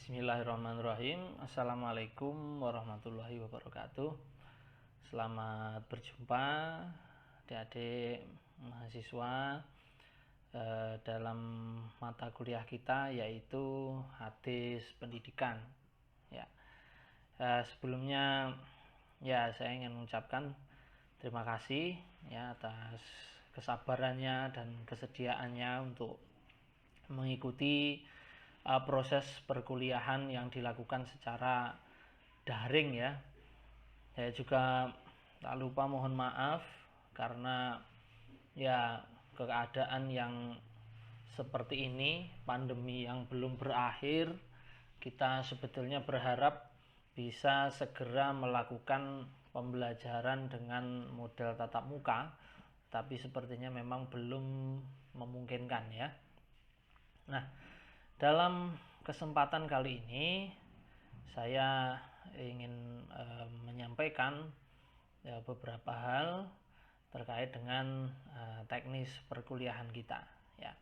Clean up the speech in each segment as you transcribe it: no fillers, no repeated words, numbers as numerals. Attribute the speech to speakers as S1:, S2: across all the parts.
S1: Bismillahirrahmanirrahim. Assalamualaikum warahmatullahi wabarakatuh. Selamat berjumpa adik-adik mahasiswa dalam mata kuliah kita, yaitu hadis pendidikan. Ya, sebelumnya saya ingin mengucapkan terima kasih ya atas kesabarannya dan kesediaannya untuk mengikuti proses perkuliahan yang dilakukan secara daring ya. Saya juga tak lupa mohon maaf karena keadaan yang seperti ini, pandemi yang belum berakhir. Kita sebetulnya berharap bisa segera melakukan pembelajaran dengan model tatap muka, tapi sepertinya memang belum memungkinkan ya. Nah, dalam kesempatan kali ini saya ingin menyampaikan beberapa hal terkait dengan teknis perkuliahan kita ya.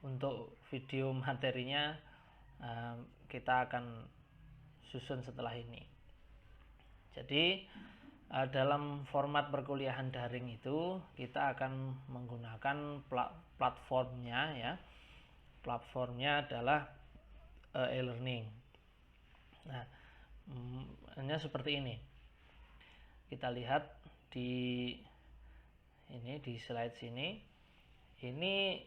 S1: Untuk video materinya kita akan susun setelah ini. Jadi dalam format perkuliahan daring itu kita akan menggunakan platformnya ya. Platformnya adalah e-learning. Nah, hanya seperti ini. Kita lihat di slide sini. Ini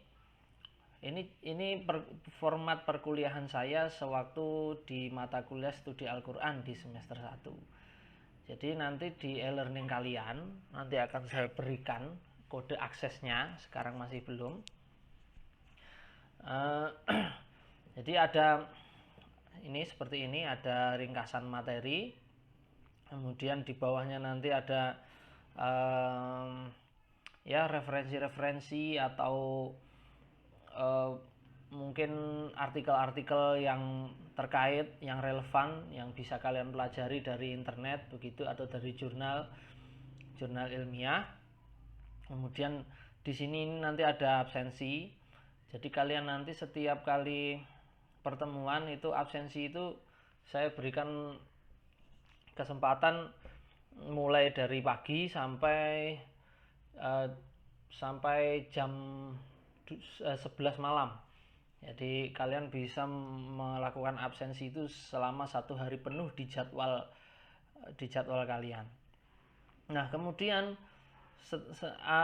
S1: format perkuliahan saya sewaktu di mata kuliah studi Al-Qur'an di semester 1. Jadi nanti di e-learning kalian nanti akan saya berikan kode aksesnya, sekarang masih belum. Jadi ada ini seperti ini, ada ringkasan materi, kemudian di bawahnya nanti ada referensi-referensi atau mungkin artikel-artikel yang terkait, yang relevan, yang bisa kalian pelajari dari internet begitu, atau dari jurnal ilmiah. Kemudian di sini nanti ada absensi. Jadi kalian nanti setiap kali pertemuan itu absensi itu saya berikan kesempatan mulai dari pagi sampai jam 11 malam. Jadi kalian bisa melakukan absensi itu selama 1 hari penuh di jadwal kalian. Nah, kemudian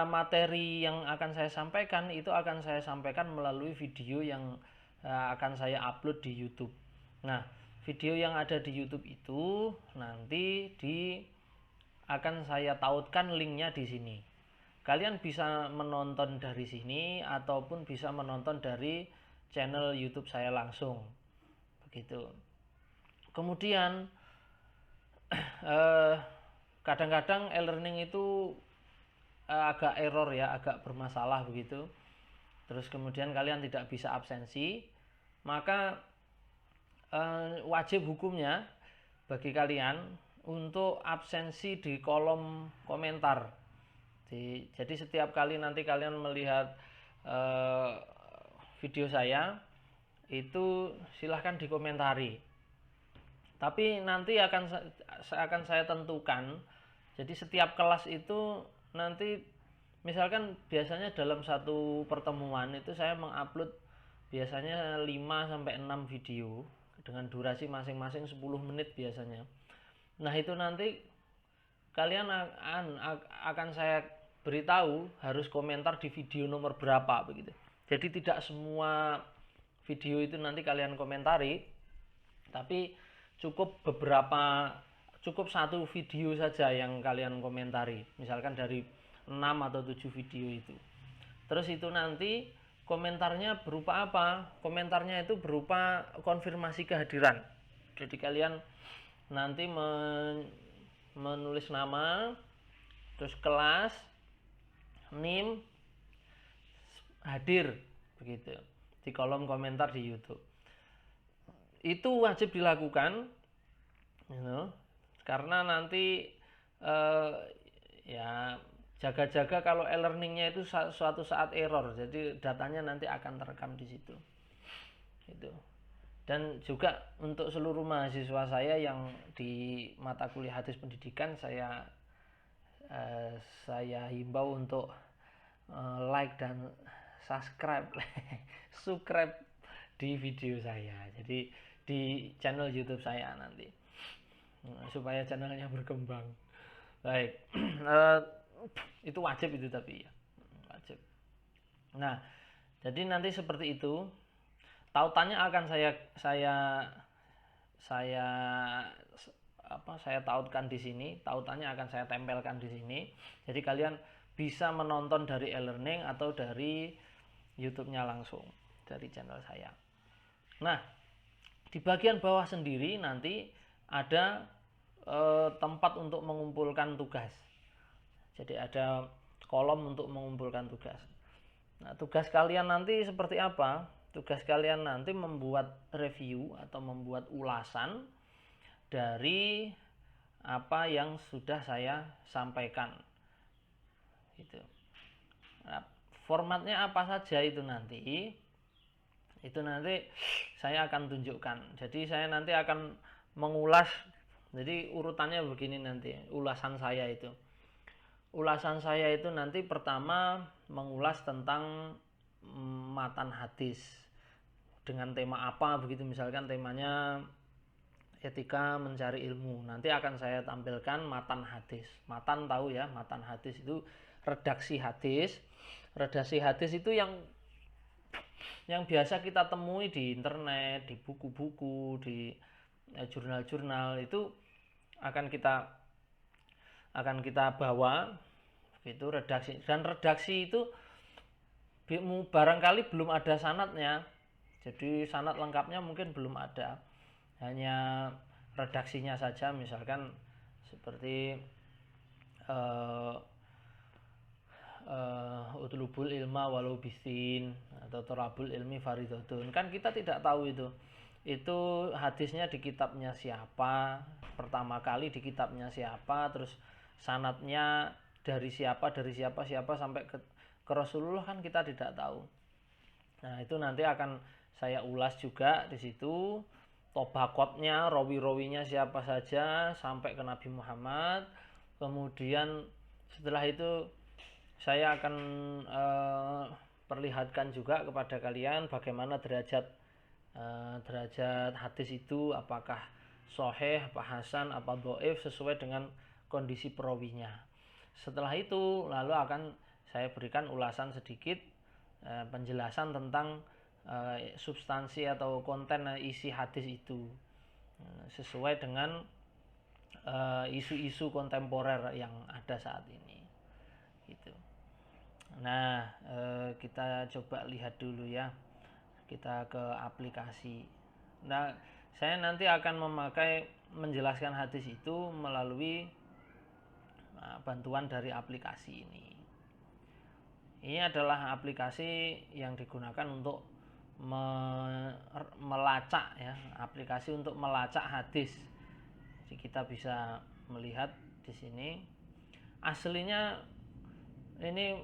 S1: materi yang akan saya sampaikan itu akan saya sampaikan melalui video yang akan saya upload di YouTube. Nah, video yang ada di YouTube itu nanti akan saya tautkan linknya di sini. Kalian bisa menonton dari sini ataupun bisa menonton dari channel YouTube saya langsung. Begitu. Kemudian kadang-kadang e-learning itu agak error ya, agak bermasalah begitu. Terus kemudian kalian tidak bisa absensi, maka wajib hukumnya bagi kalian untuk absensi di kolom komentar. Jadi setiap kali nanti kalian melihat video saya itu silahkan dikomentari. Tapi nanti akan saya tentukan. Jadi setiap kelas itu nanti misalkan biasanya dalam satu pertemuan itu saya mengupload biasanya 5 sampai 6 video dengan durasi masing-masing 10 menit biasanya. Nah, itu nanti kalian akan saya beritahu harus komentar di video nomor berapa begitu. Jadi tidak semua video itu nanti kalian komentari, tapi cukup satu video saja yang kalian komentari, misalkan dari 6 atau 7 video itu. Terus itu nanti komentarnya berupa apa? Komentarnya itu berupa konfirmasi kehadiran. Jadi kalian nanti menulis nama, terus kelas, NIM, hadir begitu di kolom komentar di YouTube. Itu wajib dilakukan, karena nanti jaga-jaga kalau e-learningnya itu suatu saat error, jadi datanya nanti akan terekam di situ. Gitu. Dan juga untuk seluruh mahasiswa saya yang di mata kuliah hadis pendidikan, saya himbau untuk like dan subscribe subscribe di video saya, jadi di channel YouTube saya nanti, supaya channelnya berkembang. Baik. Itu wajib itu, tapi ya wajib. Nah, jadi nanti seperti itu. Tautannya akan saya tautkan di sini. Tautannya akan saya tempelkan di sini. Jadi kalian bisa menonton dari e-learning atau dari YouTube-nya langsung dari channel saya. Nah, di bagian bawah sendiri nanti ada tempat untuk mengumpulkan tugas. Jadi ada kolom untuk mengumpulkan tugas. Nah, tugas kalian nanti seperti apa? Tugas kalian nanti membuat review atau membuat ulasan dari apa yang sudah saya sampaikan. Gitu. Nah, formatnya apa saja itu nanti saya akan tunjukkan. Jadi saya nanti akan mengulas. Jadi urutannya begini nanti ulasan saya itu. Ulasan saya itu nanti pertama mengulas tentang matan hadis dengan tema apa begitu, misalkan temanya etika mencari ilmu, nanti akan saya tampilkan matan hadis. Matan tahu ya, matan hadis itu redaksi hadis. Redaksi hadis itu yang biasa kita temui di internet, di buku-buku, di jurnal-jurnal, itu akan kita bawa itu redaksi. Dan redaksi itu barangkali belum ada sanadnya, jadi sanad lengkapnya mungkin belum ada, hanya redaksinya saja, misalkan seperti utlubul ilma walau bisin atau torabul ilmi faridotun. Kan kita tidak tahu itu hadisnya di kitabnya siapa, pertama kali di kitabnya siapa, terus sanadnya dari siapa sampai ke Rasulullah, kan kita tidak tahu. Nah, itu nanti akan saya ulas juga di situ. Tobakotnya, rawi-rawinya siapa saja sampai ke Nabi Muhammad. Kemudian setelah itu saya akan perlihatkan juga kepada kalian bagaimana derajat hadis itu, apakah sahih, apa hasan, apa dhaif, sesuai dengan kondisi perawinya. Setelah itu lalu akan saya berikan ulasan sedikit, penjelasan tentang substansi atau konten isi hadis itu, sesuai dengan isu-isu kontemporer yang ada saat ini gitu. Nah, kita coba lihat dulu ya, kita ke aplikasi. Nah, saya nanti akan menjelaskan hadis itu melalui bantuan dari aplikasi ini. Ini adalah aplikasi yang digunakan untuk melacak ya, aplikasi untuk melacak hadis. Jadi kita bisa melihat di sini. Aslinya ini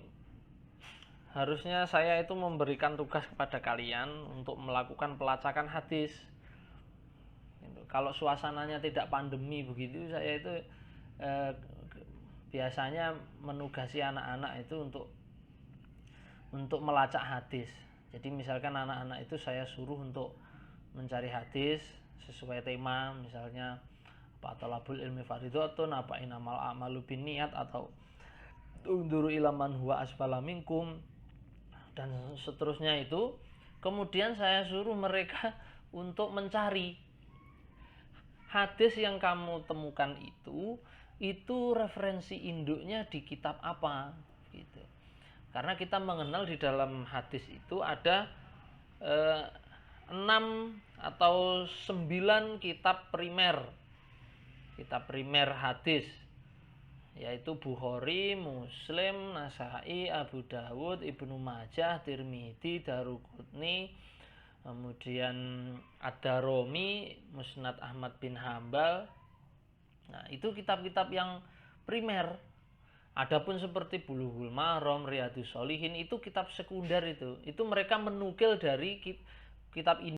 S1: harusnya saya itu memberikan tugas kepada kalian untuk melakukan pelacakan hadis. Kalau suasananya tidak pandemi begitu, saya itu biasanya menugasi anak-anak itu untuk melacak hadis. Jadi misalkan anak-anak itu saya suruh untuk mencari hadis sesuai tema, misalnya apa talabul ilmi faridotun, apa inamal a'malu binniyat, atau unduru ila man huwa asfala minkum, dan seterusnya itu. Kemudian saya suruh mereka untuk mencari hadis yang kamu temukan itu referensi induknya di kitab apa gitu. Karena kita mengenal di dalam hadis itu ada 6 atau 9 kitab primer hadis, yaitu Bukhari, Muslim, Nasai, Abu Dawud, Ibnu Majah, Tirmidzi, Daruqutni, kemudian Ad-Darimi, Musnad Ahmad bin Hambal. Nah, itu kitab-kitab yang primer. Adapun seperti Bulughul Maram, Riyadhus Shalihin, itu kitab sekunder itu mereka menukil dari kitab ini.